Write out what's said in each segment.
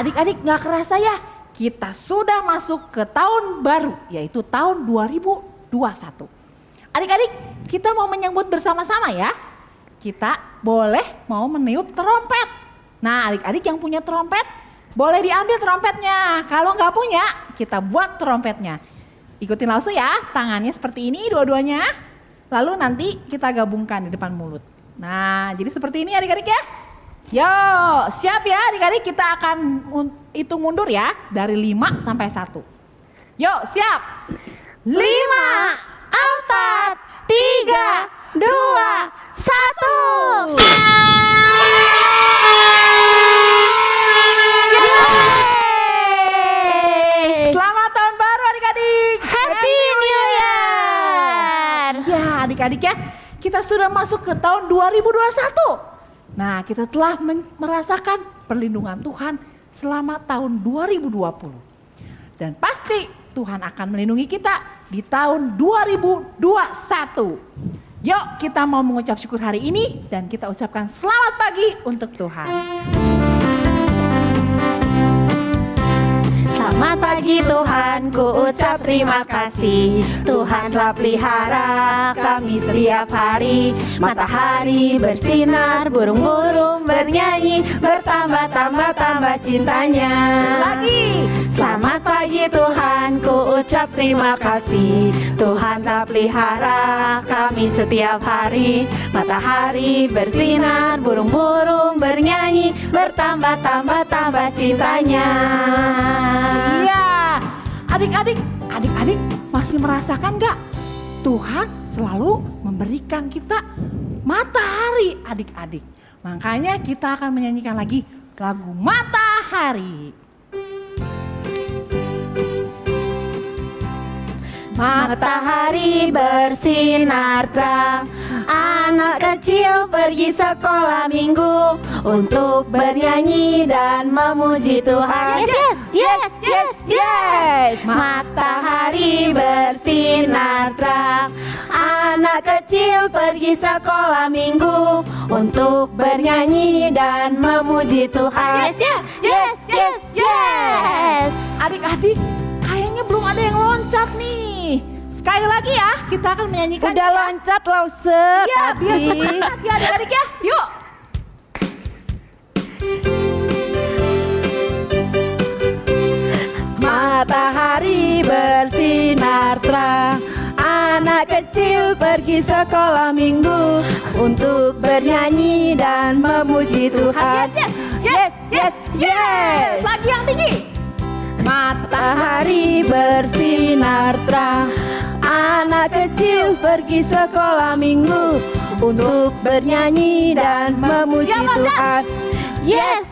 adik-adik gak kerasa ya, kita sudah masuk ke tahun baru, yaitu tahun 2021. Adik-adik, kita mau menyambut bersama-sama ya. Kita boleh mau meniup trompet. Nah, adik-adik yang punya trompet, boleh diambil trompetnya. Kalau nggak punya, kita buat trompetnya. Ikutin langsung ya, tangannya seperti ini dua-duanya. Lalu nanti kita gabungkan di depan mulut. Nah, jadi seperti ini adik-adik ya. Yo, siap ya adik-adik, kita akan hitung mundur ya. Dari 5 sampai 1. Yuk, siap. 5, 4, 3, 2, 1. Selamat tahun baru adik-adik. Happy New Year. Ya adik-adik ya, kita sudah masuk ke tahun 2021. Nah, kita telah merasakan perlindungan Tuhan selama tahun 2020. Dan pasti Tuhan akan melindungi kita di tahun 2021. Yuk kita mau mengucap syukur hari ini dan kita ucapkan selamat pagi untuk Tuhan. Selamat pagi Tuhan, ku ucap terima kasih. Tuhan telah pelihara kami setiap hari. Matahari bersinar, burung-burung bernyanyi, bertambah-tambah cintanya. Lagi. Selamat pagi Tuhan, ku ucap terima kasih. Tuhan telah pelihara kami setiap hari. Matahari bersinar, burung-burung bernyanyi, bertambah-tambah cintanya. Iya, adik-adik masih merasakan gak? Tuhan selalu memberikan kita matahari adik-adik. Makanya kita akan menyanyikan lagi lagu Matahari. Matahari bersinar terang, anak kecil pergi sekolah minggu untuk bernyanyi dan memuji Tuhan. Yes. Matahari bersinar terang, anak kecil pergi sekolah minggu untuk bernyanyi dan memuji Tuhan. Yes. Adik-adik, kayaknya belum ada yang loncat nih. Sekali lagi ya, kita akan menyanyikan. Udah loncat Lause. Ya, biar semangat ya adik-adik ya. Yuk. Matahari bersinar terang, anak kecil pergi sekolah minggu untuk bernyanyi dan memuji Tuhan. Yes. Lagi yang tinggi. Matahari bersinar terang, anak kecil pergi sekolah minggu untuk bernyanyi dan memuji Tuhan. Yes.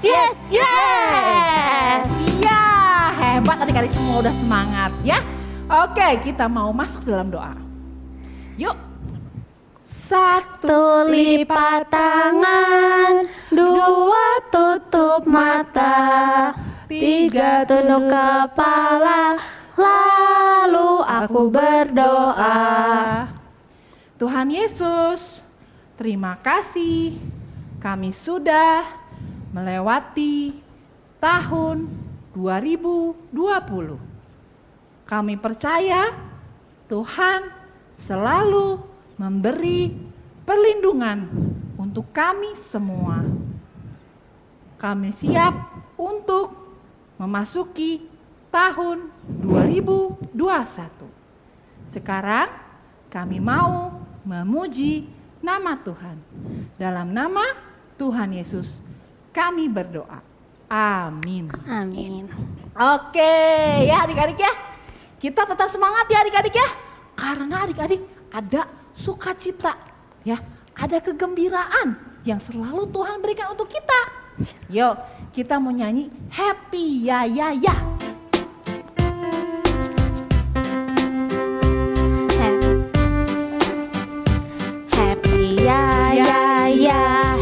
Iya, hebat adik-adik semua udah semangat ya. Oke, kita mau masuk dalam doa. Yuk. 1 Lipat tangan, 2 tutup mata, 3 tunduk kepala, lalu aku berdoa. Tuhan Yesus, terima kasih kami sudah melewati tahun 2020. Kami percaya Tuhan selalu memberi perlindungan untuk kami semua. Kami siap untuk memasuki tahun 2021. Sekarang kami mau memuji nama Tuhan. Dalam nama Tuhan Yesus kami berdoa. Amin. Oke ya adik-adik ya. Kita tetap semangat ya adik-adik ya. Karena adik-adik ada sukacita ya. Ada kegembiraan yang selalu Tuhan berikan untuk kita. Yuk kita mau nyanyi happy ya.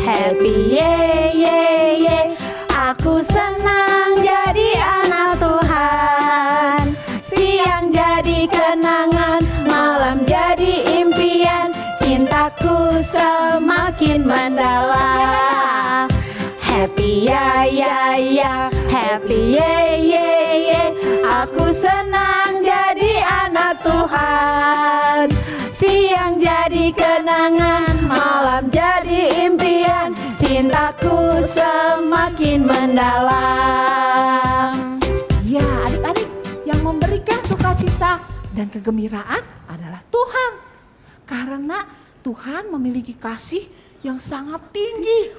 Happy ye. Aku senang jadi anak Tuhan. Siang jadi kenangan, malam jadi impian. Cintaku semakin mendalam. Happy ya ya ya ya, happy ye ye ye. Aku senang jadi anak Tuhan. Siang jadi kenangan, malam jadi impian. Cintaku semakin mendalam. Ya, adik-adik, yang memberikan sukacita dan kegembiraan adalah Tuhan. Karena Tuhan memiliki kasih yang sangat tinggi.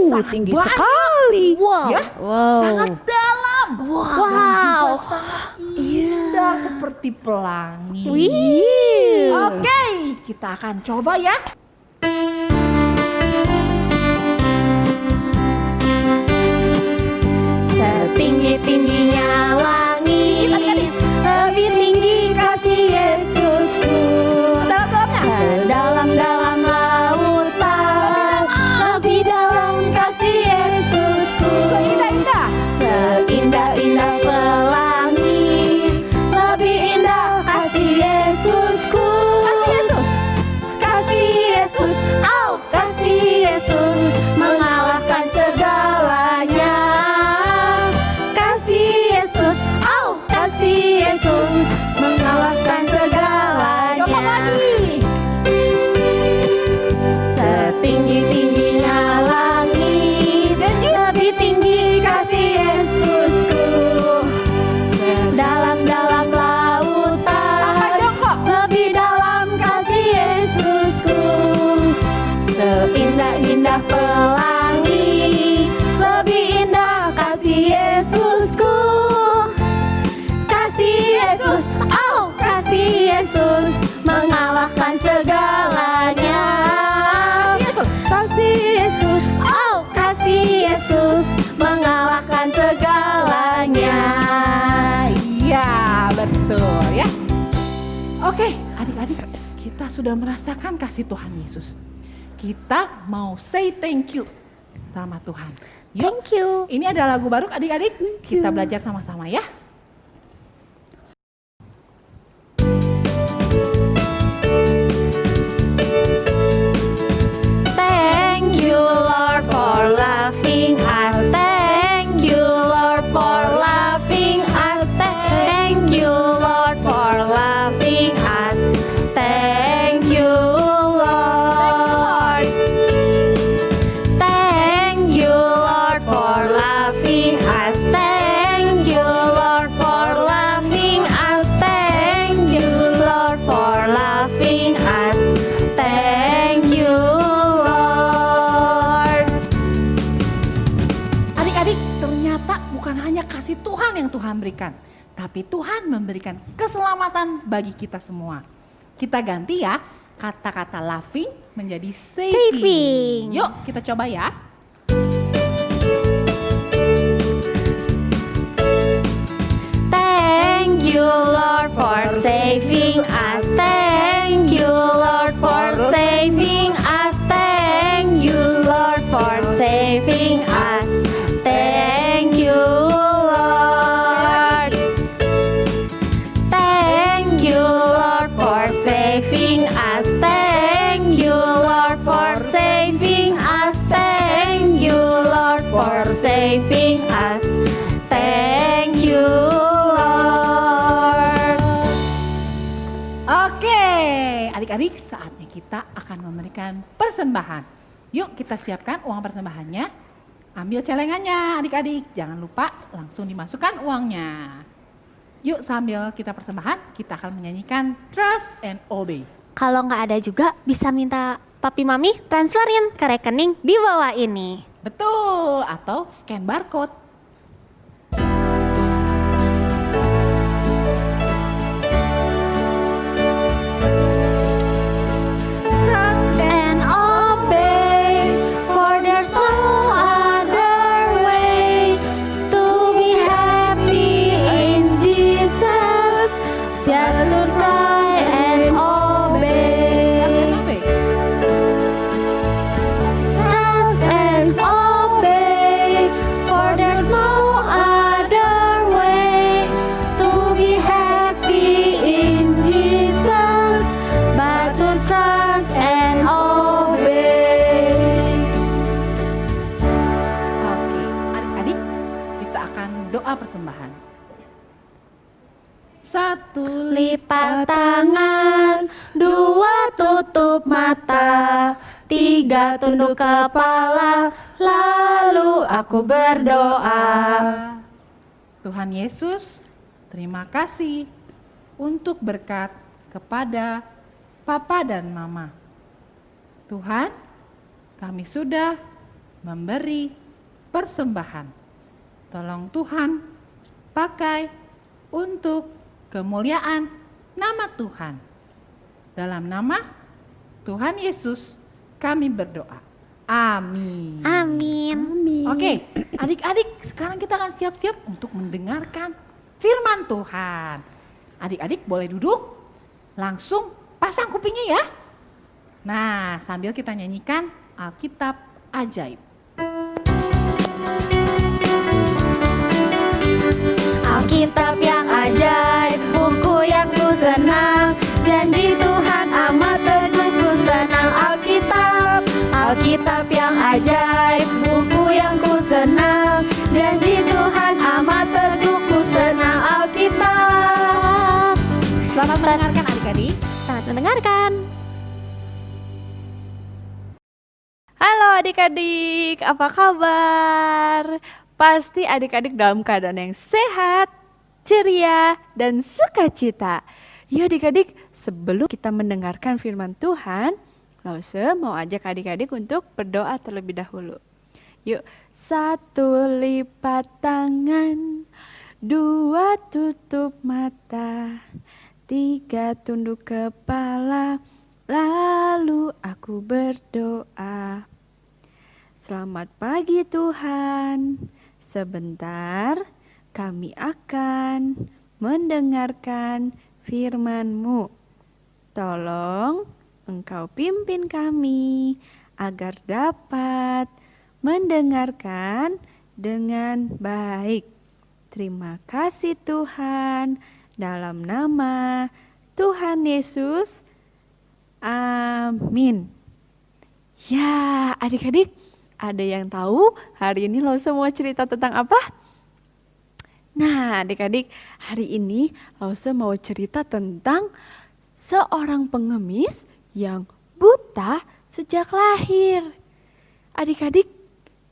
Sangat tinggi banyak. sekali. Wow. Ya, sangat dalam. Wow. Dan juga sangat indah seperti pelangi. Wih. Oke, kita akan coba ya. Setinggi-tingginya langit, lebih tinggi kasih Yesusku. Dalam-dalamnya. Sedalam-dalam lautan, lebih dalam kasih Yesusku. Seindah-indah. Seindah-indah pelangi, lebih indah kasih Yesusku. Kasih Yesus. Kasih Yesus, oh kasih Yesus, mengalahkan segalanya. Kasih Yesus, oh kasih Yesus, mengalahkan segalanya. Coba lagi. Setinggi-tingginya langit, lebih tinggi kasih Yesusku. Dalam-dalam lautan, Angkat jongkok. lebih dalam kasih Yesusku. Seindah-indah pelangi, lebih indah kasih Yesusku. Kasih Yesus, oh kasih Yesus, mengalahkan segalanya. Kasih Yesus. Kasih Yesus, oh kasih Yesus, mengalahkan segalanya. Iya, betul ya. Oke, adik-adik, kita sudah merasakan kasih Tuhan Yesus. Kita mau say thank you sama Tuhan. Yuk, Thank you. ini ada lagu baru adik-adik. Kita belajar sama-sama ya. Thank you Lord for loving us. Thank you Lord for loving us. Thank you Lord for loving us. Thank you Lord. Thank you Lord for loving us. Thank you Lord for loving us. Thank you Lord for loving us. Thank you Lord. Adik-adik, ternyata bukan hanya kasih Tuhan yang Tuhan berikan, tapi Tuhan memberikan keselamatan bagi kita semua. Kita ganti ya kata-kata loving menjadi saving. Saving. Yuk, kita coba ya. Thank you Lord for saving us. Thank you Lord for saving us. Thank you Lord for saving us. Thank you Lord. Thank you Lord for saving us. Thank you Lord for saving us. Thank you Lord for saving us. Thank you Lord. Oke, adik-adik, saatnya kita akan memberikan persembahan. Yuk, kita siapkan uang persembahannya. Ambil celengannya adik-adik, jangan lupa langsung dimasukkan uangnya. Yuk, sambil kita persembahan, kita akan menyanyikan Trust and Obey. Kalau nggak ada juga bisa minta papi mami transferin ke rekening di bawah ini. Betul, atau scan barcode. Trust and obey, for there's no other way to be happy in Jesus. Just to try and obey. Trust and obey, for there's doa persembahan. 1 Lipat tangan, 2 tutup mata, 3 tunduk kepala, lalu aku berdoa. Tuhan Yesus, terima kasih untuk berkat kepada Papa dan Mama. Tuhan, kami sudah memberi persembahan. Tolong Tuhan pakai untuk kemuliaan nama Tuhan. Dalam nama Tuhan Yesus kami berdoa. Amin. Amin. Oke, adik-adik, sekarang kita akan siap-siap untuk mendengarkan firman Tuhan. Adik-adik boleh duduk, langsung pasang kupingnya ya. Nah, sambil kita nyanyikan Alkitab Ajaib. Alkitab yang ajaib, buku yang ku senang, janji Tuhan amat teguh ku senang. Alkitab yang ajaib, buku yang ku senang, janji Tuhan amat teguh ku senang. Alkitab. Selamat mendengarkan adik-adik. Selamat mendengarkan. Halo adik-adik, apa kabar? Pasti adik-adik dalam keadaan yang sehat, ceria, dan sukacita. Yuk adik-adik, sebelum kita mendengarkan firman Tuhan, Lause mau ajak adik-adik untuk berdoa terlebih dahulu. Yuk, 1 lipat tangan, 2 tutup mata, 3 tunduk kepala, lalu aku berdoa. Selamat pagi Tuhan. Sebentar kami akan mendengarkan firman-Mu. Tolong Engkau pimpin kami agar dapat mendengarkan dengan baik. Terima kasih Tuhan, dalam nama Tuhan Yesus. Amin. Ya, adik-adik, ada yang tahu hari ini lo semua cerita tentang apa? Nah, adik-adik, hari ini Lause mau cerita tentang seorang pengemis yang buta sejak lahir. Adik-adik,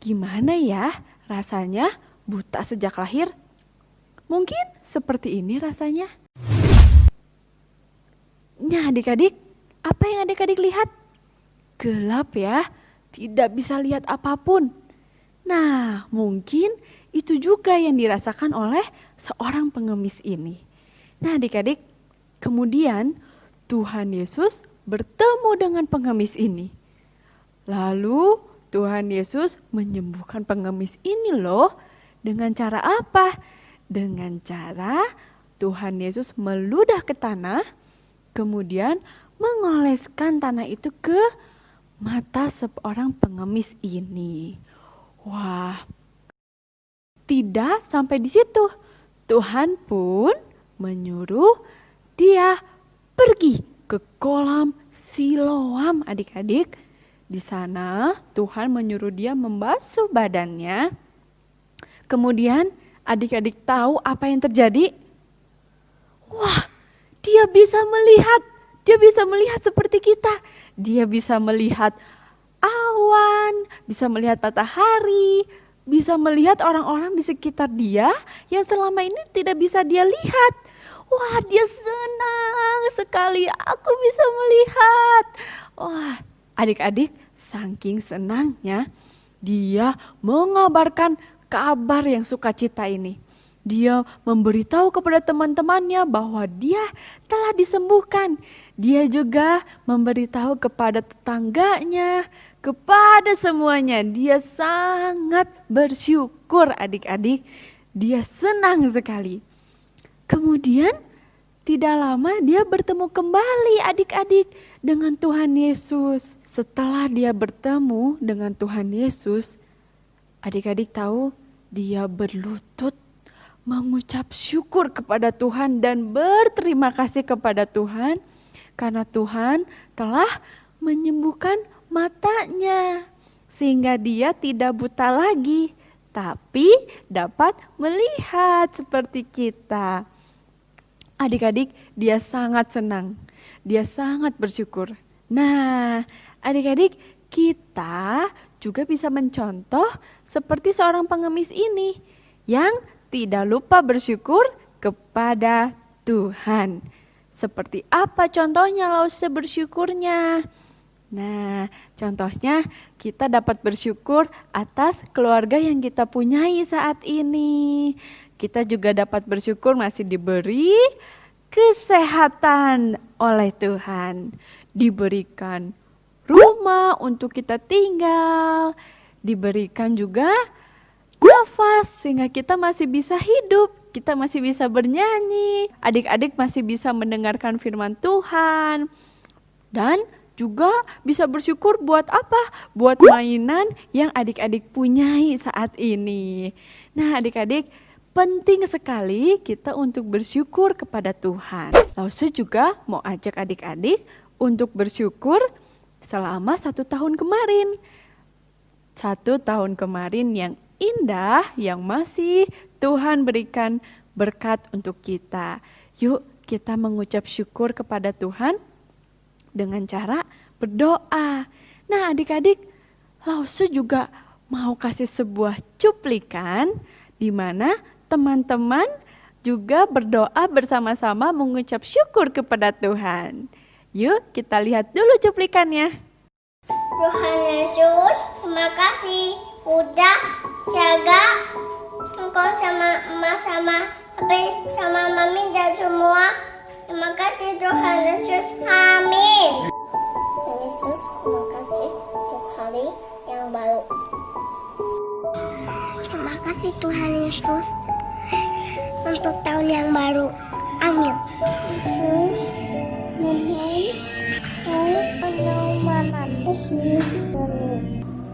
gimana ya rasanya buta sejak lahir? Mungkin seperti ini rasanya. Nah, adik-adik, apa yang adik-adik lihat? Gelap ya, tidak bisa lihat apapun. Nah, mungkin itu juga yang dirasakan oleh seorang pengemis ini. Nah, adik-adik, kemudian Tuhan Yesus bertemu dengan pengemis ini. Lalu Tuhan Yesus menyembuhkan pengemis ini loh. Dengan cara apa? Dengan cara Tuhan Yesus meludah ke tanah, kemudian mengoleskan tanah itu ke mata seorang pengemis ini. Wah, tidak sampai di situ. Tuhan pun menyuruh dia pergi ke kolam Siloam, adik-adik. Di sana Tuhan menyuruh dia membasuh badannya. Kemudian adik-adik tahu apa yang terjadi? Wah, dia bisa melihat. Dia bisa melihat seperti kita. Dia bisa melihat awan, bisa melihat matahari, bisa melihat orang-orang di sekitar dia yang selama ini tidak bisa dia lihat. Wah, dia senang sekali, aku bisa melihat. Wah, adik-adik, saking senangnya dia mengabarkan kabar yang sukacita ini. Dia memberitahu kepada teman-temannya bahwa dia telah disembuhkan. Dia juga memberitahu kepada tetangganya, kepada semuanya. Dia sangat bersyukur adik-adik. Dia senang sekali. Kemudian tidak lama dia bertemu kembali adik-adik dengan Tuhan Yesus. Setelah dia bertemu dengan Tuhan Yesus, adik-adik tahu dia berlutut mengucap syukur kepada Tuhan dan berterima kasih kepada Tuhan karena Tuhan telah menyembuhkan matanya sehingga dia tidak buta lagi, tapi dapat melihat seperti kita. Adik-adik, dia sangat senang, dia sangat bersyukur. Nah, adik-adik, kita juga bisa mencontoh seperti seorang pengemis ini yang tidak lupa bersyukur kepada Tuhan. Seperti apa contohnya Lause bersyukurnya? Nah, contohnya kita dapat bersyukur atas keluarga yang kita punyai saat ini. Kita juga dapat bersyukur masih diberi kesehatan oleh Tuhan. Diberikan rumah untuk kita tinggal. Diberikan juga nafas sehingga kita masih bisa hidup. Kita masih bisa bernyanyi. Adik-adik masih bisa mendengarkan firman Tuhan. Dan juga bisa bersyukur buat apa? Buat mainan yang adik-adik punyai saat ini. Nah, adik-adik, penting sekali kita untuk bersyukur kepada Tuhan. Lause juga mau ajak adik-adik untuk bersyukur selama 1 tahun kemarin. 1 tahun kemarin yang indah, yang masih Tuhan berikan berkat untuk kita. Yuk kita mengucap syukur kepada Tuhan dengan cara berdoa. Nah, adik-adik, Lause juga mau kasih sebuah cuplikan di mana teman-teman juga berdoa bersama-sama mengucap syukur kepada Tuhan. Yuk kita lihat dulu cuplikannya. Tuhan Yesus, terima kasih udah jaga engkau sama emak sama Abi sama mami dan semua. Terima kasih Tuhan Yesus, amin. Tuhan Yesus, terima kasih untuk hari yang baru. Terima kasih Tuhan Yesus untuk tahun yang baru, amin. Yesus,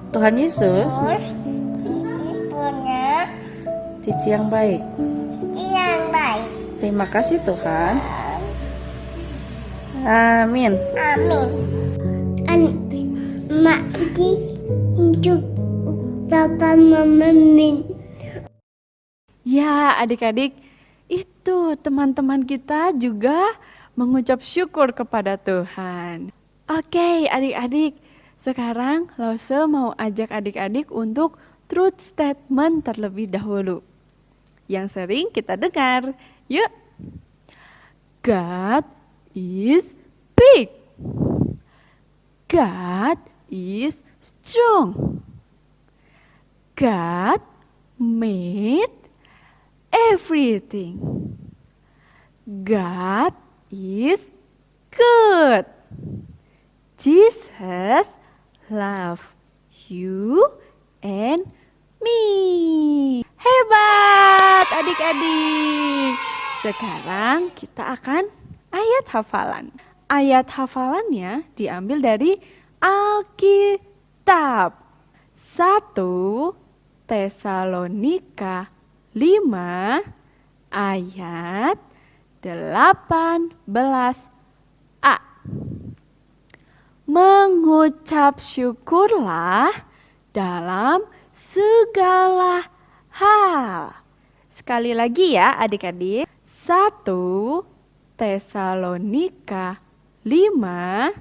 Tuhan Yesus, punya Cici yang baik. yang baik. Terima kasih Tuhan. Amin. Amin. Mak di untuk Papa Mama Min. Ya, adik-adik, itu teman-teman kita juga mengucap syukur kepada Tuhan. Oke, adik-adik, sekarang Lause mau ajak adik-adik untuk truth statement terlebih dahulu. Yang sering kita dengar. Yuk. God is big. God is strong. God made everything. God is good. Jesus love you and me. Hebat adik-adik. Sekarang kita akan ayat hafalan. Ayat hafalannya diambil dari Alkitab. 1 Tesalonika 5 ayat 18a. Mengucap syukurlah dalam segala hal. Sekali lagi ya adik-adik. 1 Tesalonika 5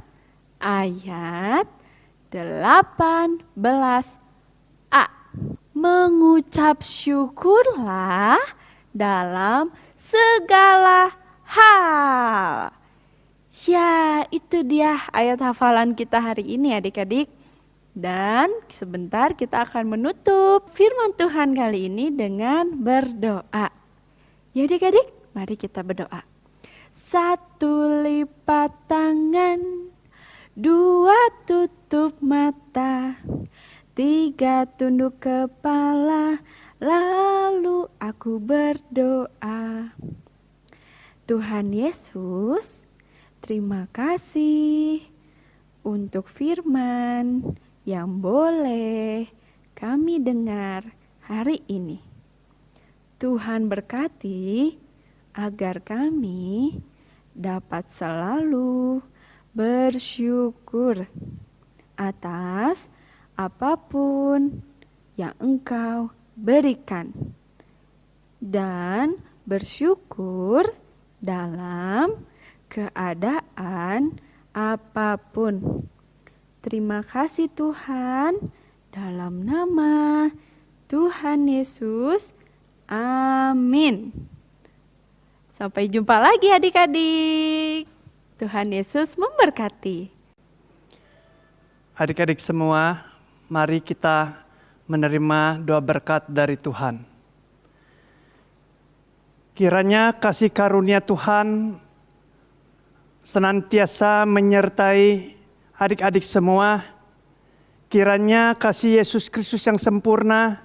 ayat 18a. Mengucap syukurlah dalam segala hal. Ya, itu dia ayat hafalan kita hari ini adik-adik. Dan sebentar kita akan menutup firman Tuhan kali ini dengan berdoa. Ya adik-adik, mari kita berdoa. 1 lipat tangan, 2 tutup mata, 3 tunduk kepala, lalu aku berdoa. Tuhan Yesus, terima kasih untuk firman yang boleh kami dengar hari ini. Tuhan berkati agar kami dapat selalu bersyukur atas apapun yang Engkau berikan. Dan bersyukur dalam keadaan apapun. Terima kasih Tuhan, dalam nama Tuhan Yesus. Amin. Sampai jumpa lagi adik-adik. Tuhan Yesus memberkati. Adik-adik semua, mari kita menerima doa berkat dari Tuhan. Kiranya kasih karunia Tuhan senantiasa menyertai adik-adik semua. Kiranya kasih Yesus Kristus yang sempurna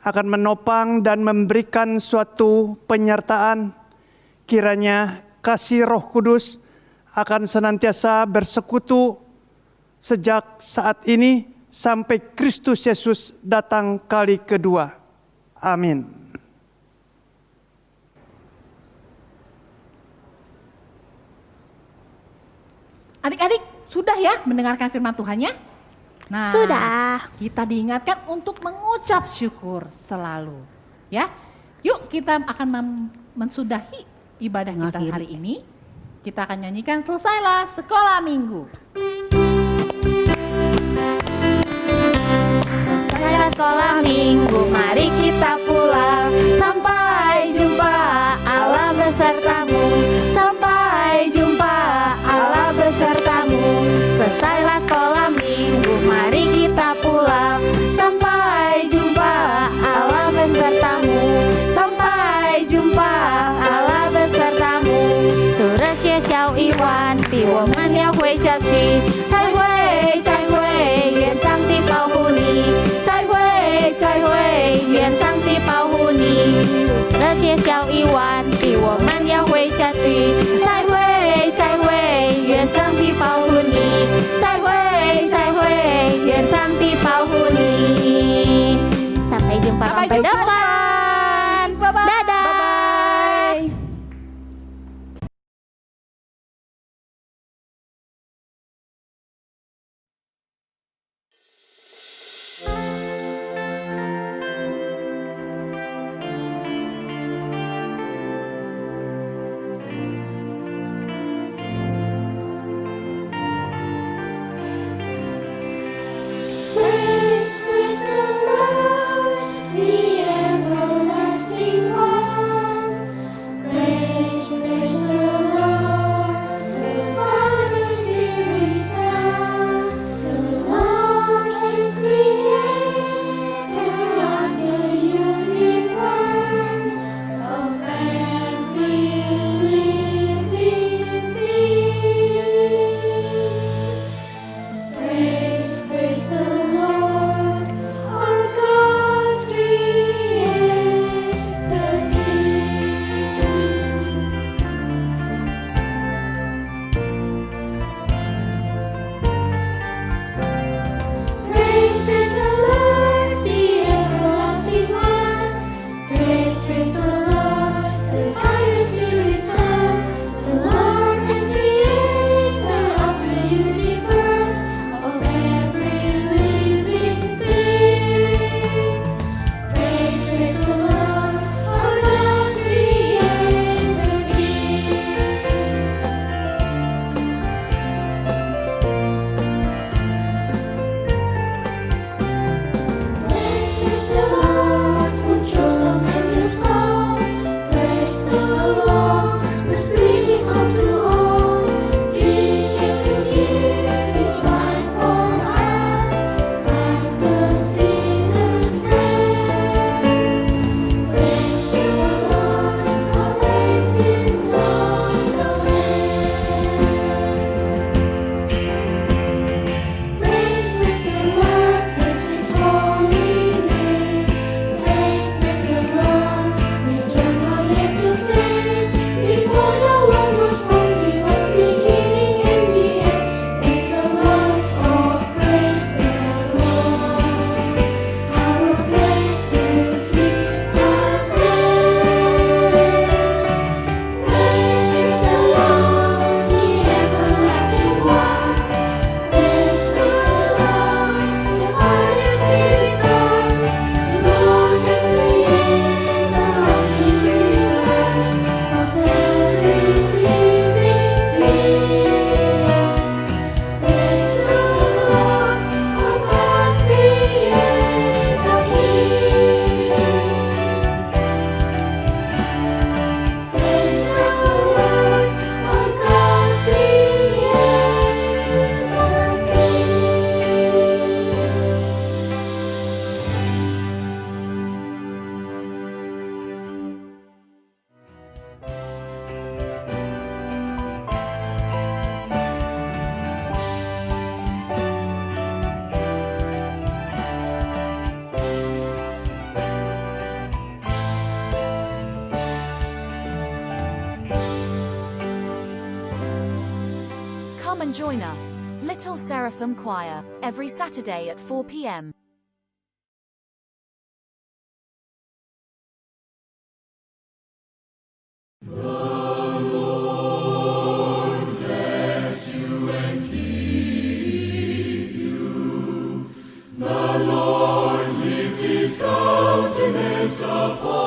akan menopang dan memberikan suatu penyertaan. Kiranya kasih Roh Kudus akan senantiasa bersekutu sejak saat ini sampai Kristus Yesus datang kali kedua. Amin. Adik-adik sudah ya mendengarkan firman Tuhannya? Nah, Sudah. kita diingatkan untuk mengucap syukur selalu. Ya, yuk kita akan mensudahi ibadah kita hari ini. Kita akan nyanyikan Selesailah Sekolah Minggu. Selesailah sekolah minggu, mari kita pulang. Sampai jumpa, Allah besertamu. Sampai jumpa, Allah besertamu. Selesailah sekolah minggu, mari kita pulang. Sampai jumpa, Allah besertamu. Sampai jumpa, Allah besertamu. 祝热些小一晚，比我们要回家去。再会，再会，愿上帝保护你。再会，再会，愿上帝保护你。祝热些小一晚，比我们要回家去。再会，再会，愿上帝保护你。再会，再会，愿上帝保护你。Sampai jumpa sampai depan. Bye-bye. Dadah. Bye-bye. Praise the Lord, the Come and join us, Little Seraphim Choir, every Saturday at 4 p.m. His countenance upon